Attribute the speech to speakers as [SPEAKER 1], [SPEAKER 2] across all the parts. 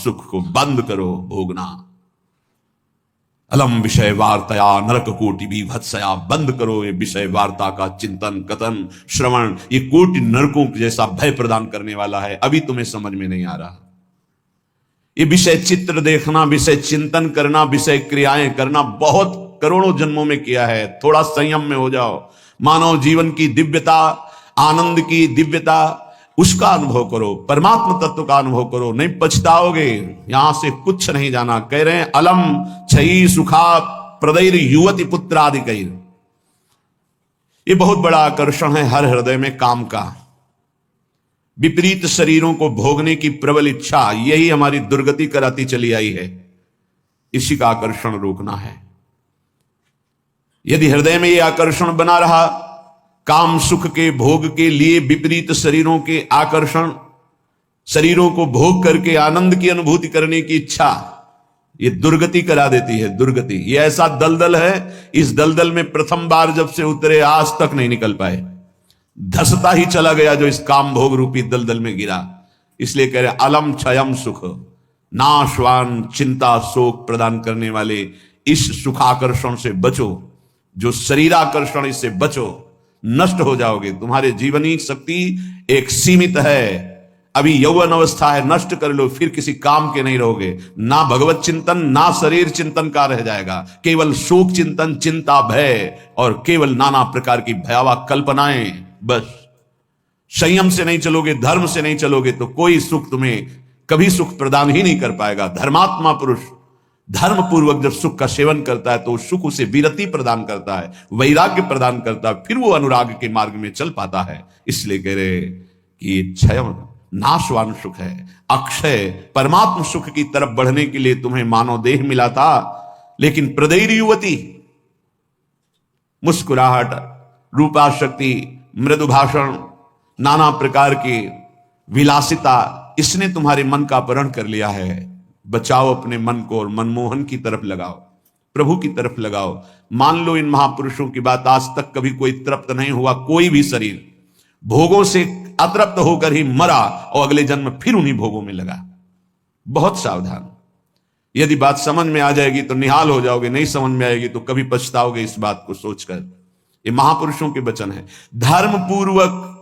[SPEAKER 1] सुख को बंद करो भोगना। अलम विषय वार्तया नरक कोटि विभत्सया, बंद करो ये विषय वार्ता का चिंतन कथन श्रवण, ये कोटि नरकों जैसा भय प्रदान करने वाला है। अभी तुम्हें समझ में नहीं आ रहा। ये विषय चित्र देखना, विषय चिंतन करना, विषय क्रियाएं करना बहुत करोड़ों जन्मों में किया है। थोड़ा संयम में हो जाओ, मानव जीवन की दिव्यता, आनंद की दिव्यता, उसका अनुभव करो, परमात्मा तत्व का अनुभव करो, नहीं पछताओगे। यहां से कुछ नहीं जाना। कह रहे हैं अलम छई सुखा प्रदैर युवती पुत्रादिकैर। ये बहुत बड़ा आकर्षण है हर हृदय में काम का। विपरीत शरीरों को भोगने की प्रबल इच्छा, यही हमारी दुर्गति कराती चली आई है। इसी का आकर्षण रोकना है। यदि हृदय में यह आकर्षण बना रहा, काम सुख के भोग के लिए विपरीत शरीरों के आकर्षण, शरीरों को भोग करके आनंद की अनुभूति करने की इच्छा, ये दुर्गति करा देती है। दुर्गति ये ऐसा दलदल है, इस दलदल में प्रथम बार जब से उतरे आज तक नहीं निकल पाए। धसता ही चला गया जो इस काम भोग रूपी दलदल में गिरा। इसलिए कह रहे अलम क्षयम सुख, नाशवान चिंता शोक प्रदान करने वाले इस सुखाकर्षण से बचो। जो शरीराकर्षण, इससे बचो, नष्ट हो जाओगे। तुम्हारे जीवनी शक्ति एक सीमित है। अभी यौवन अवस्था है, नष्ट कर लो, फिर किसी काम के नहीं रहोगे। ना भगवत चिंतन ना शरीर चिंतन का रह जाएगा। केवल शोक चिंतन, चिंता, भय और केवल नाना प्रकार की भयावह कल्पनाएं। बस संयम से नहीं चलोगे, धर्म से नहीं चलोगे तो कोई सुख तुम्हें कभी सुख प्रदान ही नहीं कर पाएगा। धर्मात्मा पुरुष धर्म पूर्वक जब सुख का सेवन करता है तो सुख उसे विरति प्रदान करता है, वैराग्य प्रदान करता है, फिर वो अनुराग के मार्ग में चल पाता है। इसलिए कह रहे कि क्षय नाशवान सुख है, अक्षय परमात्म सुख की तरफ बढ़ने के लिए तुम्हें मानव देह मिला था। लेकिन प्रदैर युवती, मुस्कुराहट, रूपाशक्ति, मृदु भाषण, नाना प्रकार की विलासिता, इसने तुम्हारे मन का अपहरण कर लिया है। बचाओ अपने मन को और मनमोहन की तरफ लगाओ, प्रभु की तरफ लगाओ। मान लो इन महापुरुषों की बात, आज तक कभी कोई तृप्त नहीं हुआ। कोई भी शरीर भोगों से अतृप्त होकर ही मरा और अगले जन्म फिर उन्हीं भोगों में लगा। बहुत सावधान। यदि बात समझ में आ जाएगी तो निहाल हो जाओगे, नहीं समझ में आएगी तो कभी पछताओगे इस बात को सोचकर। ये महापुरुषों के वचन है। धर्म पूर्वक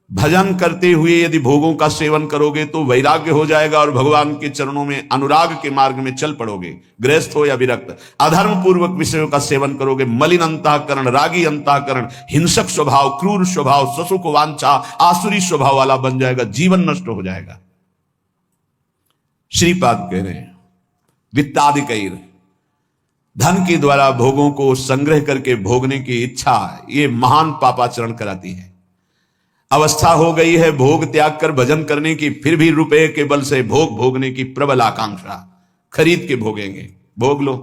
[SPEAKER 1] भजन करते हुए यदि भोगों का सेवन करोगे तो वैराग्य हो जाएगा और भगवान के चरणों में अनुराग के मार्ग में चल पड़ोगे, गृहस्थ हो या विरक्त। अधर्म पूर्वक विषयों का सेवन करोगे, मलिन अंतःकरण, रागी अंतःकरण, हिंसक स्वभाव, क्रूर स्वभाव, ससुख वांछा, आसुरी स्वभाव वाला बन जाएगा, जीवन नष्ट हो जाएगा। श्रीपाद कह रहे हैं वित्तादिकैर, धन के द्वारा भोगों को संग्रह करके भोगने की इच्छा, ये महान पापाचरण कराती है। अवस्था हो गई है भोग त्याग कर भजन करने की, फिर भी रुपए के बल से भोग भोगने की प्रबल आकांक्षा, खरीद के भोगेंगे। भोग लो,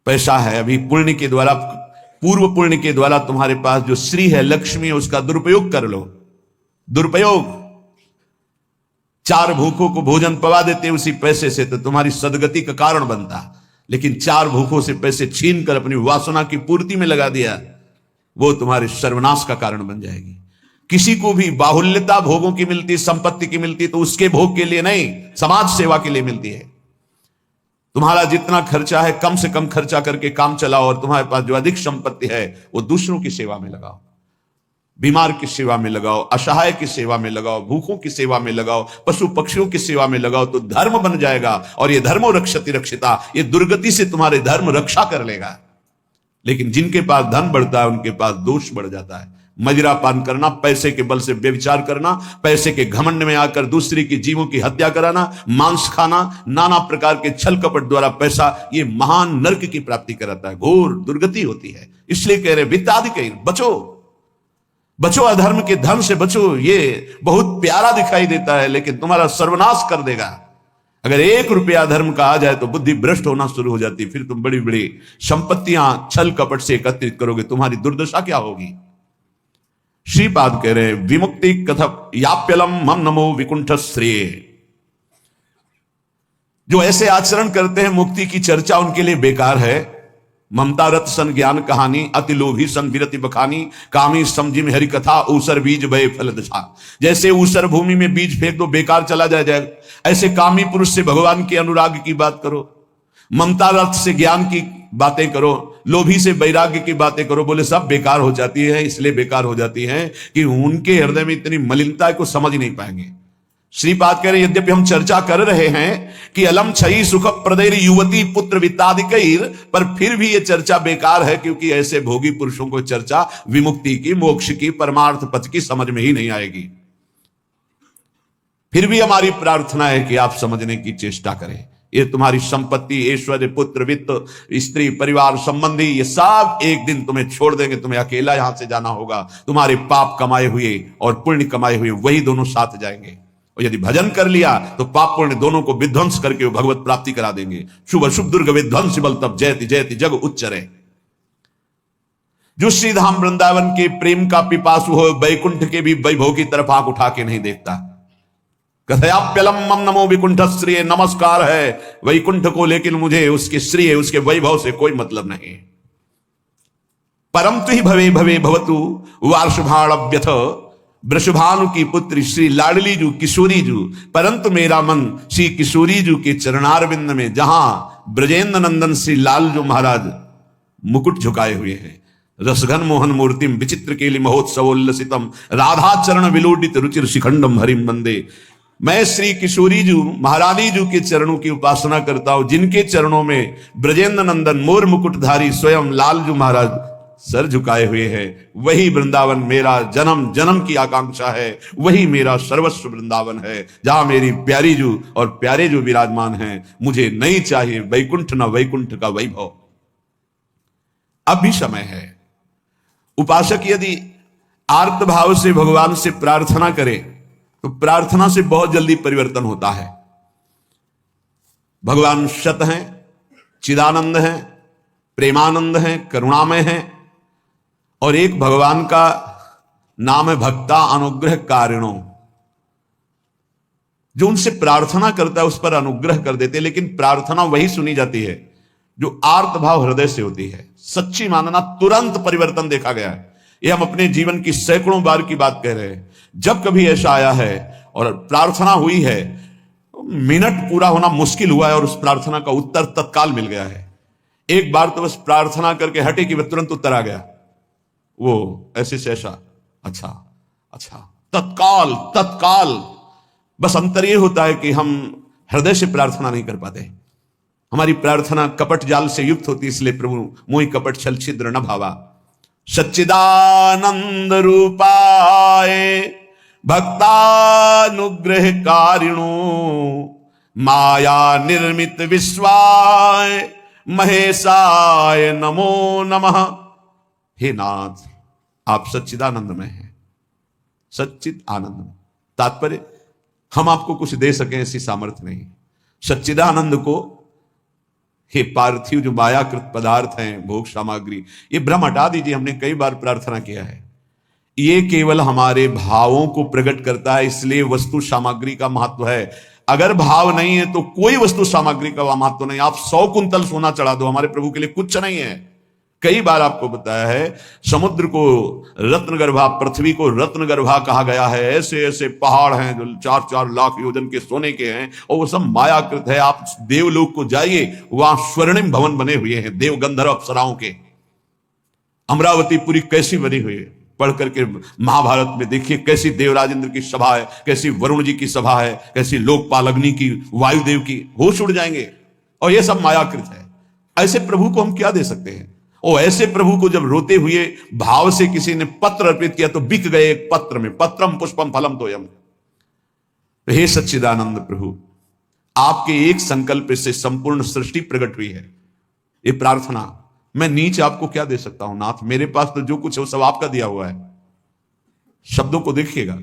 [SPEAKER 1] पैसा है, अभी पुण्य के द्वारा, पूर्व पुण्य के द्वारा तुम्हारे पास जो श्री है, लक्ष्मी है, उसका दुरुपयोग कर लो। दुरुपयोग, 4 भूखों को भोजन पवा देते उसी पैसे से तो तुम्हारी सदगति का कारण बनता। लेकिन 4 भूखों से पैसे छीन कर अपनी वासना की पूर्ति में लगा दिया, वो तुम्हारे सर्वनाश का कारण बन जाएगी। किसी को भी बाहुल्यता भोगों की मिलती, संपत्ति की मिलती तो उसके भोग के लिए नहीं, समाज सेवा के लिए मिलती है। तुम्हारा जितना खर्चा है कम से कम खर्चा करके काम चलाओ और तुम्हारे पास जो अधिक संपत्ति है वो दूसरों की सेवा में लगाओ, बीमार की सेवा में लगाओ, असहाय की सेवा में लगाओ, भूखों की सेवा में लगाओ, पशु पक्षियों की सेवा में लगाओ, तो धर्म बन जाएगा। और ये धर्मो रक्षति रक्षिता, ये दुर्गति से तुम्हारे धर्म रक्षा कर लेगा। लेकिन जिनके पास धन बढ़ता है उनके पास दोष बढ़ जाता है। मदिरा पान करना, पैसे के बल से व्यभिचार करना, पैसे के घमंड में आकर दूसरे की जीवों की हत्या कराना, मांस खाना, नाना प्रकार के छल कपट द्वारा पैसा, ये महान नरक की प्राप्ति कराता है, घोर दुर्गति होती है। इसलिए कह रहे वित्तादिकैर, बचो बचो, अधर्म के धन से बचो। ये बहुत प्यारा दिखाई देता है लेकिन तुम्हारा सर्वनाश कर देगा। अगर 1 रुपया धर्म का आ जाए तो बुद्धि भ्रष्ट होना शुरू हो जाती, फिर तुम बड़ी बड़ी संपत्तियां छल कपट से एकत्रित करोगे, तुम्हारी दुर्दशा क्या होगी। श्रीपाद कह रहे विमुक्ति कथम याप्यलम मम नमो विकुंठ श्रेय। जो ऐसे आचरण करते हैं मुक्ति की चर्चा उनके लिए बेकार है। ममता रत सन ज्ञान कहानी, अति लोभी सन विरति बखानी, कामी समझिम हरि कथा, ऊसर बीज भय फल दशा। जैसे ऊसर भूमि में बीज फेंक दो बेकार चला जाए, ऐसे कामी पुरुष से भगवान के अनुराग की बात करो, ममता रत से ज्ञान की बातें करो, लोभी से वैराग्य की बातें करो, बोले सब बेकार हो जाती है। इसलिए बेकार हो जाती है कि उनके हृदय में इतनी मलिनता को समझ नहीं पाएंगे। श्रीपाद कह रहे यद्यपि हम चर्चा कर रहे हैं कि अलम छई सुख प्रदैर युवती पुत्र वित्तादिकैर, पर फिर भी यह चर्चा बेकार है, क्योंकि ऐसे भोगी पुरुषों को चर्चा विमुक्ति की, मोक्ष की, परमार्थ पथ की समझ में ही नहीं आएगी। फिर भी हमारी प्रार्थना है कि आप समझने की चेष्टा करें। ये तुम्हारी संपत्ति, ऐश्वर्य, पुत्र, वित्त, स्त्री, परिवार, संबंधी, ये सब एक दिन तुम्हें छोड़ देंगे, तुम्हें अकेला यहां से जाना होगा। तुम्हारे पाप कमाए हुए और पुण्य कमाए हुए वही दोनों साथ जाएंगे। और यदि भजन कर लिया तो पाप पुण्य दोनों को विध्वंस करके वो भगवत प्राप्ति करा देंगे। शुभ अशुभ दुर्ग विध्वंस बल तब जयति जयति जग उच्चरे। जो श्रीधाम वृंदावन के प्रेम का पिपासु हो, वैकुंठ के भी वैभव की तरफ आंख उठा के नहीं देखता। कथयाप्यलम मम नमो विकुंठ श्रिय, नमस्कार है वैकुंठ को, लेकिन मुझे उसके श्रिय, उसके वैभव से कोई मतलब नहीं। परम तु ही भवे भवे भवतु वार्षभाण्यथ, वृषभानु की पुत्री श्री लाडली जू किशोरी जू, परंतु मेरा मन श्री किशोरी जू के चरणारविंद में, जहां ब्रजेंद्र नंदन श्री लाल जो महाराज मुकुट झुकाए हुए हैं, रसघन मोहन मूर्तिम विचित्र केली महोत्सवोल्लसितम, राधा चरण विलोडित रुचिर शिखंडम हरिम वंदे। मैं श्री किशोरी जू महारानी जू के चरणों की उपासना करता हूं, जिनके चरणों में ब्रजेंद्र नंदन मोर मुकुटधारी स्वयं लाल जू महाराज सर झुकाए हुए हैं। वही वृंदावन मेरा जन्म जन्म की आकांक्षा है, वही मेरा सर्वस्व वृंदावन है, जहां मेरी प्यारी जू और प्यारे जो विराजमान हैं। मुझे नहीं चाहिए वैकुंठ न वैकुंठ का वैभव। अब भी समय है। उपासक यदि आर्त भाव से भगवान से प्रार्थना करे तो प्रार्थना से बहुत जल्दी परिवर्तन होता है। भगवान सत हैं, चिदानंद हैं, प्रेमानंद हैं, करुणामय हैं, और एक भगवान का नाम है भक्ता अनुग्रह कारिणो। जो उनसे प्रार्थना करता है उस पर अनुग्रह कर देते, लेकिन प्रार्थना वही सुनी जाती है जो आर्त भाव हृदय से होती है। सच्ची मानना, तुरंत परिवर्तन देखा गया है। यह हम अपने जीवन की सैकड़ों बार की बात कह रहे हैं। जब कभी ऐसा आया है और प्रार्थना हुई है, मिनट पूरा होना मुश्किल हुआ है और उस प्रार्थना का उत्तर तत्काल मिल गया है। एक बार तो बस प्रार्थना करके हटे कि तुरंत उत्तर आ गया, वो ऐसे से ऐसा, अच्छा अच्छा, तत्काल तत्काल। बस अंतर यह होता है कि हम हृदय से प्रार्थना नहीं कर पाते। हमारी प्रार्थना कपट जाल से युक्त होती, इसलिए प्रभु मोहि कपट छल छिद्र न भावा। सच्चिदानंद रूपाय भक्तानुग्रह कारिणो, माया निर्मित विश्वाय महेशाय नमो नमः। हे नाथ, आप सच्चिदानंद में हैं, सच्चिद आनंद में। तात्पर्य, हम आपको कुछ दे सकें ऐसी सामर्थ्य नहीं। सच्चिदानंद को, हे पार्थिव जो मायाकृत पदार्थ हैं, भोग सामग्री, ये भ्रम हटा दीजिए। हमने कई बार प्रार्थना किया है, ये केवल हमारे भावों को प्रकट करता है, इसलिए वस्तु सामग्री का महत्व है। अगर भाव नहीं है तो कोई वस्तु सामग्री का महत्व नहीं। आप 100 कुंतल सोना चढ़ा दो, हमारे प्रभु के लिए कुछ नहीं है। कई बार आपको बताया है, समुद्र को रत्नगर्भा, पृथ्वी को रत्नगर्भा कहा गया है। ऐसे ऐसे पहाड़ हैं जो 4-4 लाख योजन के सोने के हैं, और वो सब मायाकृत है। आप देवलोक को जाइए, वहां स्वर्णिम भवन बने हुए हैं देव गंधर्व अप्सराओं के। अमरावतीपुरी कैसी बनी हुई है, पढ़ करके महाभारत में देखिए कैसी देवराज इंद्र की सभा है, कैसी वरुण जी की सभा है, कैसी लोकपाल अग्नि की, वायुदेव की, होश उड़ जाएंगे। और ये सब मायाकृत है। ऐसे प्रभु को हम क्या दे सकते हैं? और ऐसे प्रभु को जब रोते हुए भाव से किसी ने पत्र अर्पित किया तो बिक गए एक पत्र में, पत्रम पुष्पम फलम तोयम। हे सच्चिदानंद प्रभु, आपके एक संकल्प से संपूर्ण सृष्टि प्रकट हुई है। ये प्रार्थना, मैं नीच आपको क्या दे सकता हूं नाथ? मेरे पास तो जो कुछ है वो सब आपका दिया हुआ है। शब्दों को देखिएगा,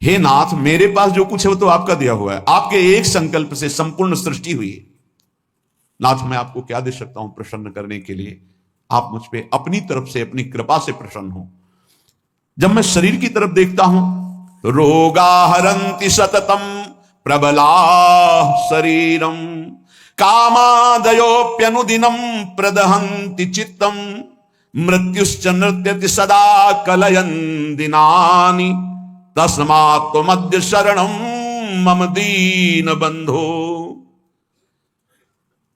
[SPEAKER 1] हे नाथ, मेरे पास जो कुछ है वो तो आपका दिया हुआ है। आपके एक संकल्प से संपूर्ण सृष्टि हुई है। नाथ, मैं आपको क्या दे सकता हूं प्रसन्न करने के लिए? आप मुझ पे अपनी तरफ से, अपनी कृपा से प्रसन्न हो। जब मैं शरीर की तरफ देखता हूं तो रोगा हरंति सततम प्रबला शरीरम कामादयोप्यनुदिनं प्रदहन्ति चित्तम मृत्युश्च नृत्यति सदा कलयन् दिनानि तस्मात् त्वमद्य शरणं मम दीन बंधो।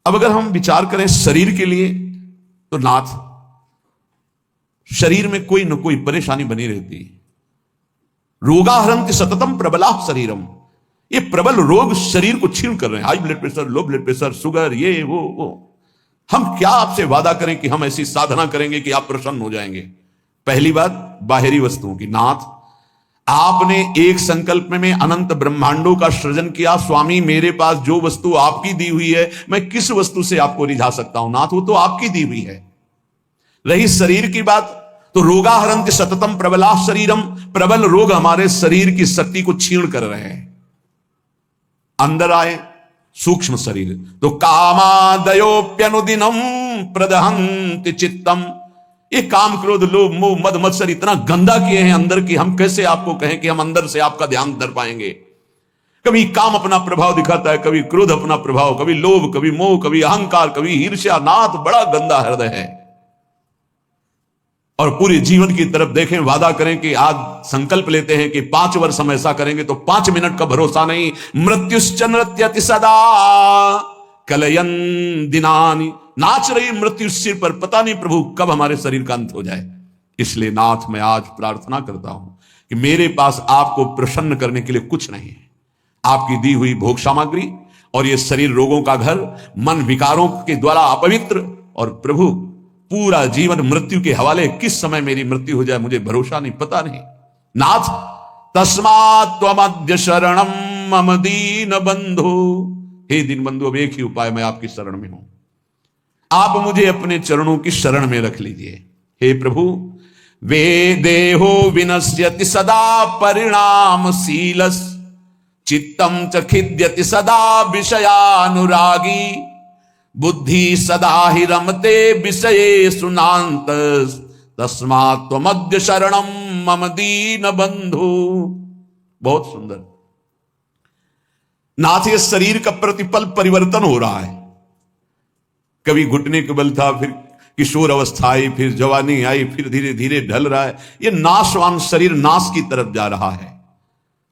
[SPEAKER 1] अब अगर हम विचार करें शरीर के लिए तो नाथ, शरीर में कोई न कोई परेशानी बनी रहती है। रोगाहरन्ति सततम प्रबला शरीरम, ये प्रबल रोग शरीर को छीन कर रहे हैं। High blood pressure, low blood pressure, sugar, ये वो। हम क्या आपसे वादा करें कि हम ऐसी साधना करेंगे कि आप प्रसन्न हो जाएंगे? पहली बात बाहरी वस्तुओं की। नाथ, आपने एक संकल्प में अनंत ब्रह्मांडों का सृजन किया। स्वामी, मेरे पास जो वस्तु आपकी दी हुई है, मैं किस वस्तु से आपको रिझा सकता हूं? नाथ, वो तो आपकी दी हुई है। रही शरीर की बात, तो रोगाहरन्ति सततम प्रबला शरीरम, प्रबल रोग हमारे शरीर की शक्ति को छीण कर रहे हैं। अंदर आए सूक्ष्म शरीर, तो कामादयोप्यनुदिनम प्रदहन्ति चित्तम, ये काम क्रोध लोभ मोह मद मत्सर इतना गंदा किए हैं अंदर की, हम कैसे आपको कहें कि हम अंदर से आपका ध्यान धर पाएंगे? कभी काम अपना प्रभाव दिखाता है, कभी क्रोध अपना प्रभाव, कभी लोभ, कभी मोह, कभी अहंकार, कभी ईर्ष्या। नाथ, बड़ा गंदा हृदय है। और पूरे जीवन की तरफ देखें, वादा करें कि आज संकल्प लेते हैं कि 5 वर्ष हम ऐसा करेंगे, तो 5 मिनट का भरोसा नहीं। मृत्युश्च नृत्यति सदा कलयन् दिनानि, नाच रही मृत्यु सिर पर, पता नहीं प्रभु कब हमारे शरीर का अंत हो जाए। इसलिए नाथ, मैं आज प्रार्थना करता हूं कि मेरे पास आपको प्रसन्न करने के लिए कुछ नहीं है। आपकी दी हुई भोग सामग्री और ये शरीर रोगों का घर, मन विकारों के द्वारा अपवित्र, और प्रभु पूरा जीवन मृत्यु के हवाले। किस समय मेरी मृत्यु हो जाए मुझे भरोसा नहीं, पता नहीं। नाथ, तस्मात् त्वमद्य शरणं मम दीन बंधो, हे दीन बंधु, अब एक ही उपाय, मैं आपकी शरण में हूं। आप मुझे अपने चरणों की शरण में रख लीजिए। हे प्रभु, वे देहो विनश्यति सदा परिणामशीलस्, चित्तम च खिद्यति सदा विषयानुरागी, बुद्धि सदा ही रमते विषये सुनांत, तस्मात् त्वमद्य शरणं मम दीन बंधु। बहुत सुंदर। नाथ, ये शरीर का प्रतिपल परिवर्तन हो रहा है। कभी घुटने के बल था, फिर किशोर अवस्था आई, फिर जवानी आई, फिर धीरे धीरे ढल रहा है। ये नाशवान शरीर नाश की तरफ जा रहा है।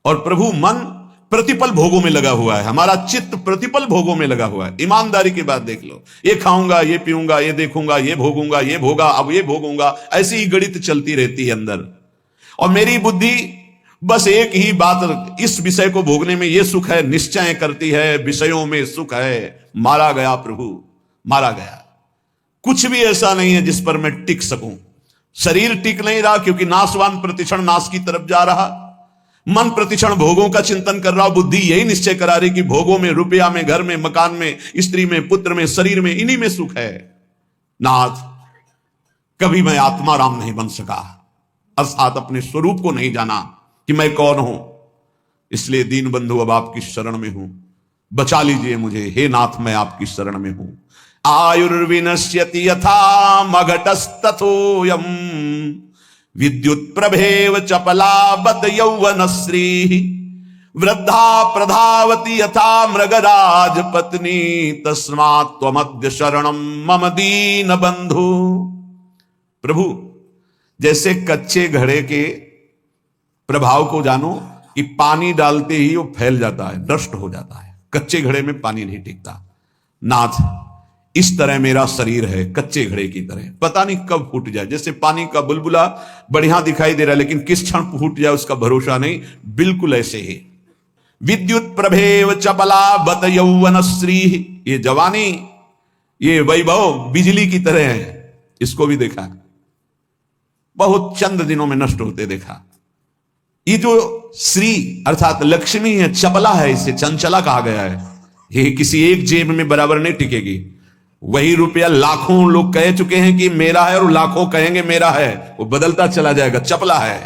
[SPEAKER 1] और प्रभु, मन प्रतिपल भोगों में लगा हुआ है, हमारा चित्त प्रतिपल भोगों में लगा हुआ है। ईमानदारी की बात देख लो, ये खाऊंगा, ये पीऊंगा, ये देखूंगा, ये भोगूंगा, ये भोगा, अब ये भोगूंगा, ऐसी ही गणित चलती रहती है अंदर। और मेरी बुद्धि बस एक ही बात, इस विषय को भोगने में ये सुख है, निश्चय करती है विषयों में सुख है। मारा गया प्रभु, मारा गया। कुछ भी ऐसा नहीं है जिस पर मैं टिक सकूं। शरीर टिक नहीं रहा, क्योंकि नाशवान प्रतिक्षण नाश की तरफ जा रहा। मन प्रतिक्षण भोगों का चिंतन कर रहा। बुद्धि यही निश्चय करा रही कि भोगों में, रुपया में, घर में, मकान में, स्त्री में, पुत्र में, शरीर में, इन्हीं में सुख है। नाथ, कभी मैं आत्मा राम नहीं बन सका, अर्थात अपने स्वरूप को नहीं जाना कि मैं कौन हूं। इसलिए दीन बंधु, अब आपकी शरण में हूं, बचा लीजिए मुझे। हे नाथ, मैं आपकी शरण में हूं। आयुर्विनश्यति यथा मघटस्तथोयम, विद्युत प्रभेव चपला बत यौवनश्री, वृद्धा प्रधावती यथा मृगराज पत्नी, तस्मात् त्वमद्य शरणं मम दीन बंधु। प्रभु, जैसे कच्चे घड़े के प्रभाव को जानो कि पानी डालते ही वो फैल जाता है, नष्ट हो जाता है। कच्चे घड़े में पानी नहीं टिकता। नाथ, इस तरह मेरा शरीर है, कच्चे घड़े की तरह, पता नहीं कब फूट जाए। जैसे पानी का बुलबुला बढ़िया दिखाई दे रहा है, लेकिन किस क्षण फूट जाए उसका भरोसा नहीं। बिल्कुल ऐसे ही विद्युत प्रभेव चपला बत यौवनश्री, ये जवानी, ये वैभव बिजली की तरह है। इसको भी देखा, बहुत चंद दिनों में नष्ट होते देखा। ये जो श्री अर्थात लक्ष्मी है, चपला है, इसे चंचला कहा गया है। ये किसी एक जेब में बराबर नहीं टिकेगी। वही रुपया लाखों लोग कह चुके हैं कि मेरा है, और लाखों कहेंगे मेरा है, वो बदलता चला जाएगा, चपला है।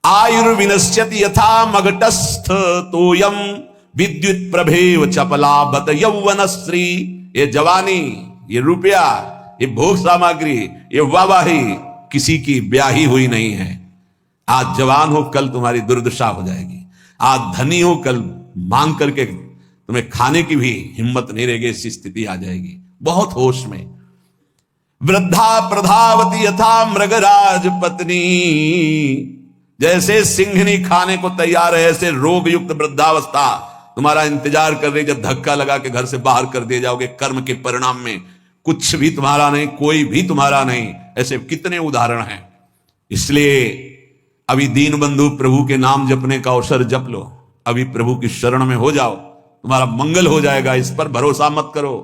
[SPEAKER 1] आयुर्विनश्यति यथा मघटस्थ तोयम, विद्युत प्रभेव चपला बत यौवनश्री। ये जवानी, ये रुपया, ये भोग सामग्री, ये वाहवाही किसी की ब्याही हुई नहीं है। आज जवान हो, कल तुम्हारी दुर्दशा हो जाएगी। आज धनी हो, कल मांग करके तुम्हें खाने की भी हिम्मत नहीं रहेगी, ऐसी स्थिति आ जाएगी। बहुत होश में। वृद्धा प्रधावती यथा मृगराज पत्नी, जैसे सिंहनी खाने को तैयार है, ऐसे रोग युक्त वृद्धावस्था तुम्हारा इंतजार कर रही। जब धक्का लगा के घर से बाहर कर दिए जाओगे, कर्म के परिणाम में कुछ भी तुम्हारा नहीं, कोई भी तुम्हारा नहीं। ऐसे कितने उदाहरण हैं। इसलिए अभी दीन बंधु प्रभु के नाम जपने का अवसर जप लो, अभी प्रभु की शरण में हो जाओ, तुम्हारा मंगल हो जाएगा। इस पर भरोसा मत करो।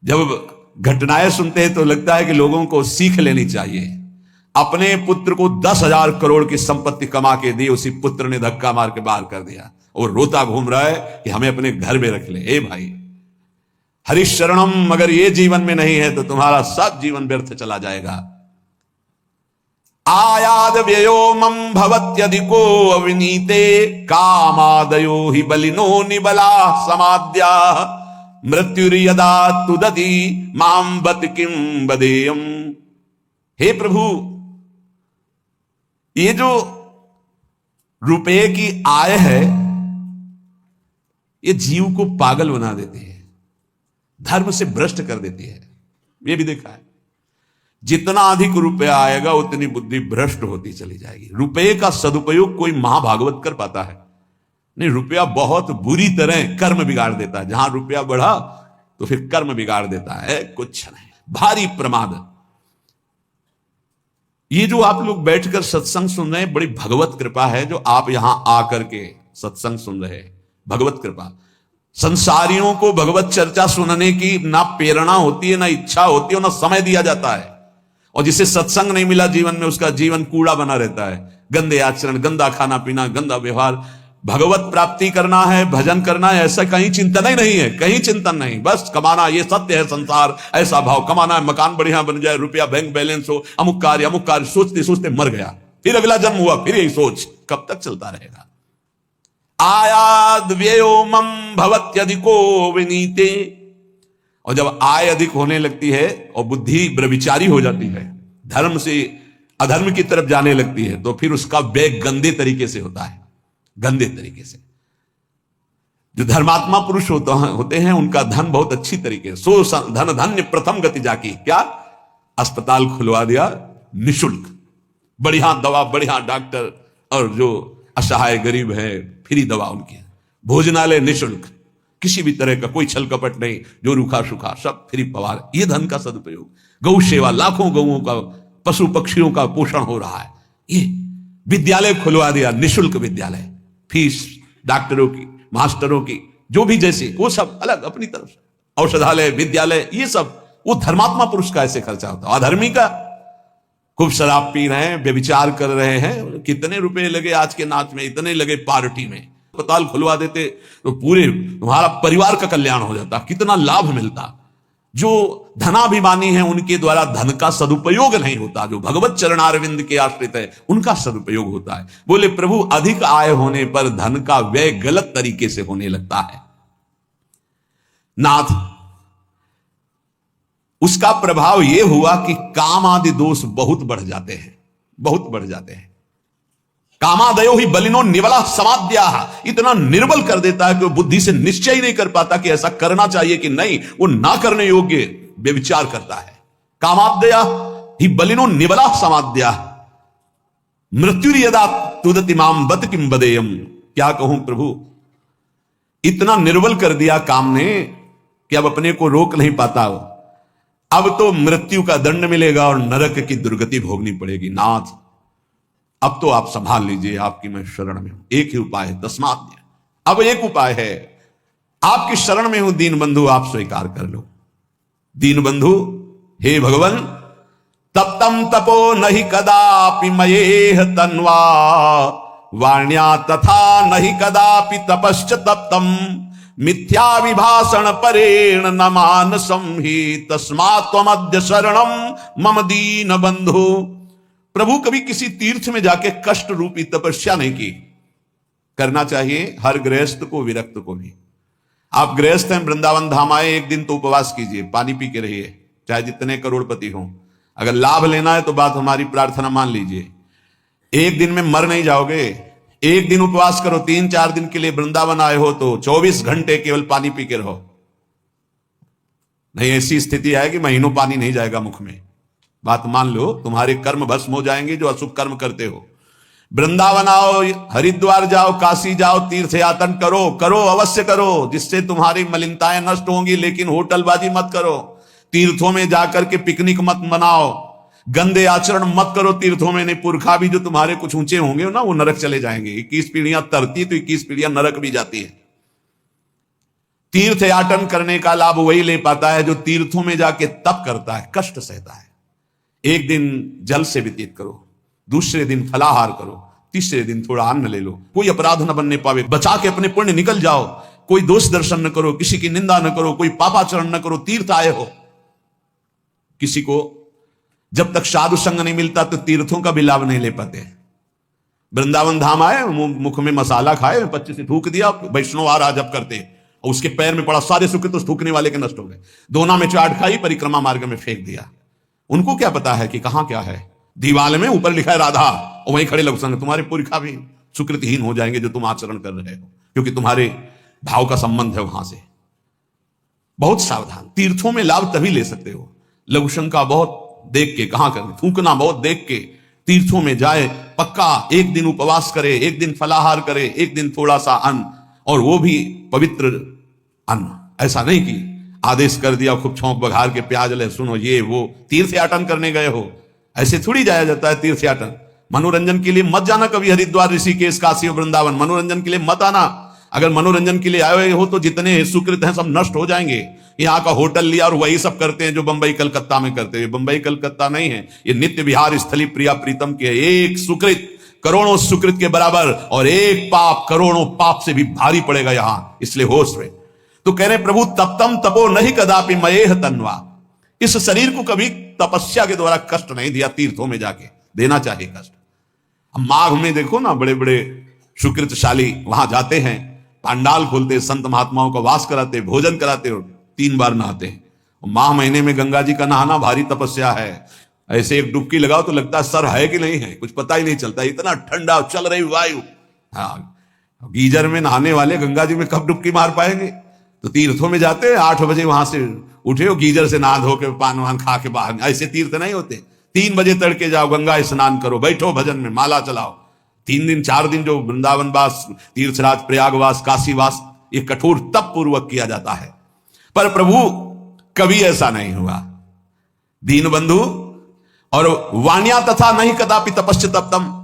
[SPEAKER 1] जब घटनाएं सुनते हैं तो लगता है कि लोगों को सीख लेनी चाहिए। अपने पुत्र को 10,000 करोड़ की संपत्ति कमा के दी, उसी पुत्र ने धक्का मार के बाहर कर दिया और रोता घूम रहा है कि हमें अपने घर में रख ले। ए भाई, हरिशरणम अगर ये जीवन में नहीं है तो तुम्हारा सब जीवन व्यर्थ चला जाएगा। आयाद व्ययो मम भवत्यधिको अविनीते, कामादयो हि बलिनो निबला समाद्या, मृत्युर्यदा तुदति मां बत किम बदेयम। हे प्रभु, ये जो रुपए की आय है, ये जीव को पागल बना देती है, धर्म से भ्रष्ट कर देती है। ये भी देखा है, जितना अधिक रुपया आएगा उतनी बुद्धि भ्रष्ट होती चली जाएगी। रुपये का सदुपयोग कोई महाभागवत कर पाता है? नहीं। रुपया बहुत बुरी तरह कर्म बिगाड़ देता है। जहां रुपया बढ़ा तो फिर कर्म बिगाड़ देता है। कुछ नहीं, भारी प्रमाद। ये जो आप लोग बैठकर सत्संग सुन रहे हैं, बड़ी भगवत कृपा है जो आप यहां आकर के सत्संग सुन रहे हैं। भगवत कृपा। संसारियों को भगवत चर्चा सुनने की ना प्रेरणा होती है, ना इच्छा होती है, ना समय दिया जाता है। और जिसे सत्संग नहीं मिला जीवन में, उसका जीवन कूड़ा बना रहता है। गंदे आचरण, गंदा खाना पीना, गंदा व्यवहार। भगवत प्राप्ति करना है, भजन करना है, ऐसा कहीं चिंतन ही नहीं है। कहीं चिंतन नहीं, बस कमाना, ये सत्य है संसार, ऐसा भाव। कमाना है, मकान बढ़िया बन जाए, रुपया बैंक बैलेंस हो, अमुक कार्य सोचते सोचते मर गया। फिर अगला जन्म हुआ, फिर यही सोच। कब तक चलता रहेगा? आयाद व्ययो मम भवत्यधिको विनीते। और जब आय अधिक होने लगती है और बुद्धि व्यभिचारी हो जाती है, धर्म से अधर्म की तरफ जाने लगती है, तो फिर उसका व्यय गंदे तरीके से होता है। गंदे तरीके से। जो धर्मात्मा पुरुष होते हैं, उनका धन बहुत अच्छी तरीके से। सो धन धन्य प्रथम गति जाकी। क्या? अस्पताल खुलवा दिया निशुल्क, बढ़िया दवा, बढ़िया डॉक्टर, और जो असहाय गरीब है फ्री दवा उनकी, भोजनालय निशुल्क, किसी भी तरह का कोई छल कपट नहीं, जो रूखा सूखा सब फ्री पवार। ये धन का सदुपयोग। गौ सेवा, लाखों गौओं का, पशु पक्षियों का पोषण हो रहा है। ये विद्यालय खुलवा दिया, निशुल्क विद्यालय, फीस डॉक्टरों की, मास्टरों की, जो भी जैसे, वो सब अलग अपनी तरफ से। औषधालय, विद्यालय, ये सब वो धर्मात्मा पुरुष का ऐसे खर्चा होता है। अधर्मी का खूब शराब पी रहे हैं, व्यभिचार कर रहे हैं, कितने रुपए लगे आज के नाच में, इतने लगे पार्टी में। अस्पताल खुलवा देते तो पूरे तुम्हारा परिवार का कल्याण हो जाता, कितना लाभ मिलता। जो धनाभिमानी हैं उनके द्वारा धन का सदुपयोग नहीं होता, जो भगवत चरणारविंद के आश्रित है उनका सदुपयोग होता है। बोले प्रभु, अधिक आय होने पर धन का व्यय गलत तरीके से होने लगता है। नाथ, उसका प्रभाव यह हुआ कि काम आदि दोष बहुत बढ़ जाते हैं, बहुत बढ़ जाते हैं। कामादयो ही बलिनो निबला समाद्या, इतना निर्बल कर देता है कि वो बुद्धि से निश्चय ही नहीं कर पाता कि ऐसा करना चाहिए कि नहीं। वो ना करने योग्य व्यभिचार करता है। कामाद्या ही बलिनो निबला समाद्या, मृत्युर्यदा तुदति माम बत किम बदेयम। क्या कहूं प्रभु, इतना निर्बल कर दिया काम ने कि अब अपने को रोक नहीं पाता। अब तो मृत्यु का दंड मिलेगा और नरक की दुर्गति भोगनी पड़ेगी। नाथ, अब तो आप संभाल लीजिए, आपकी मैं शरण में हूं। एक ही उपाय है, तस्मात्। अब एक उपाय है, आपकी शरण में हूं दीन बंधु, आप स्वीकार कर लो। दीन बंधु, हे भगवान, तप्तम तपो नहीं कदापि मयेह तन्वा, वाण्या तथा नहीं कदापि तपश्च तप्तम, मिथ्या विभाषण परेण न मानसं हि, तस्मात् त्वमद्य शरणम मम दीन बंधु। प्रभु, कभी किसी तीर्थ में जाके कष्ट रूपी तपस्या नहीं की। करना चाहिए हर गृहस्थ को, विरक्त को भी। आप गृहस्थ हैं, वृंदावन धाम आए, एक दिन तो उपवास कीजिए, पानी पी के रहिए, चाहे जितने करोड़पति हों। अगर लाभ लेना है तो बात हमारी प्रार्थना मान लीजिए। एक दिन में मर नहीं जाओगे, एक दिन उपवास करो, 3-4 दिन के लिए वृंदावन आए हो तो 24 घंटे केवल पानी पी के रहो। नहीं, ऐसी स्थिति आएगी महीनों पानी नहीं जाएगा मुख में। बात मान लो, तुम्हारे कर्म भस्म हो जाएंगे जो अशुभ कर्म करते हो। वृंदावन आओ, हरिद्वार जाओ, काशी जाओ, तीर्थ यातन करो, करो अवश्य करो, जिससे तुम्हारी मलिनताएं नष्ट होंगी, लेकिन होटलबाजी मत करो। तीर्थों में जाकर के पिकनिक मत मनाओ, गंदे आचरण मत करो तीर्थों में। नहीं, पुरखा भी जो तुम्हारे कुछ ऊंचे होंगे ना, वो नरक चले जाएंगे। 21 पीढ़ियां तरती तो 21 पीढ़ियां नरक भी जाती है। तीर्थ याटन करने का लाभ वही ले पाता है जो तीर्थों में जाके तप करता है, कष्ट सहता है। एक दिन जल से व्यतीत करो, दूसरे दिन फलाहार करो, तीसरे दिन थोड़ा अन्न ले लो, कोई अपराध न बनने पावे, बचा के अपने पुण्य निकल जाओ। कोई दोष दर्शन न करो, किसी की निंदा न करो, कोई पापाचरण न करो। तीर्थ आए हो, किसी को जब तक साधु संग नहीं मिलता तो तीर्थों का भी लाभ नहीं ले पाते। वृंदावन धाम आए, मुख में मसाला खाए, 25 से थूक दिया, वैष्णव आ रहा जब करते, और उसके पैर में पड़ा, सारे सुकृत उस थूकने वाले के नष्ट हो गए। दोना में चाट खाई, परिक्रमा मार्ग में फेंक दिया। उनको क्या पता है कि कहां क्या है। दीवाल में ऊपर लिखा है राधा, और वहीं खड़े लघु संग, तुम्हारे पुरखा भी सुकृतहीन हो जाएंगे जो तुम आचरण कर रहे हो, क्योंकि तुम्हारे भाव का संबंध है वहां से। बहुत सावधान। तीर्थों में लाभ तभी ले सकते हो, लघु संग का बहुत देख के, कहां करना, थूकना बहुत देख के। तीर्थों में जाए, पक्का एक दिन उपवास करे, एक दिन फलाहार करे, एक दिन थोड़ा सा अन्न, और वो भी पवित्र अन्न। ऐसा नहीं कि आदेश कर दिया खूब छौंक बघार के प्याज लहसुन हो, ये वो। तीर्थ याटन करने गए हो, ऐसे थोड़ी जाया जाता है तीर्थ याटन। मनोरंजन के लिए मत जाना कभी हरिद्वार, ऋषिकेश, काशी और वृंदावन। मनोरंजन के लिए मत आना। अगर मनोरंजन के लिए आए हो तो जितने सुकृत हैं सब नष्ट हो जाएंगे। यहाँ का होटल लिया और वही सब करते हैं जो बंबई कलकत्ता में करते हैं। बंबई कलकत्ता नहीं है, ये नित्य विहार स्थली प्रिया प्रीतम के। एक सुकृत करोड़ों सुकृत के बराबर, और एक पाप करोड़ों पाप से भी भारी पड़ेगा यहां, इसलिए होश में। तो कह रहे प्रभु तप्तम तपो नहीं कदापि मयेह तन्वा। इस शरीर को कभी तपस्या के द्वारा कष्ट नहीं दिया, तीर्थों में जाके देना चाहिए कष्ट। हम माघ में देखो ना, बड़े बड़े सुकृतशाली वहां जाते हैं, पंडाल खोलते, संत महात्माओं का वास कराते, भोजन कराते और 3 बार नहाते हैं। माह महीने में गंगा जी का नहाना भारी तपस्या है। ऐसे एक डुबकी लगाओ तो लगता है सर है कि नहीं है, कुछ पता ही नहीं चलता, इतना ठंडा चल रही वायु। हाँ, गीजर में नहाने वाले गंगा जी में कब डुबकी मार पाएंगे। तो तीर्थों में जाते हैं, 8 बजे वहां से उठे हो, गीजर से नहा धो के पान वान खा के बाहर। ऐसे तीर्थ नहीं होते। 3 बजे तड़के जाओ, गंगा स्नान करो, बैठो भजन में, माला चलाओ। 3 दिन 4 दिन जो वृंदावन वास, तीर्थराज, प्रयागवास, काशीवास, ये कठोर तप पूर्वक किया जाता है। पर प्रभु कभी ऐसा नहीं हुआ। दीन बंधु और वाण्या तथा नहीं कदापि तपश्च तप्तम।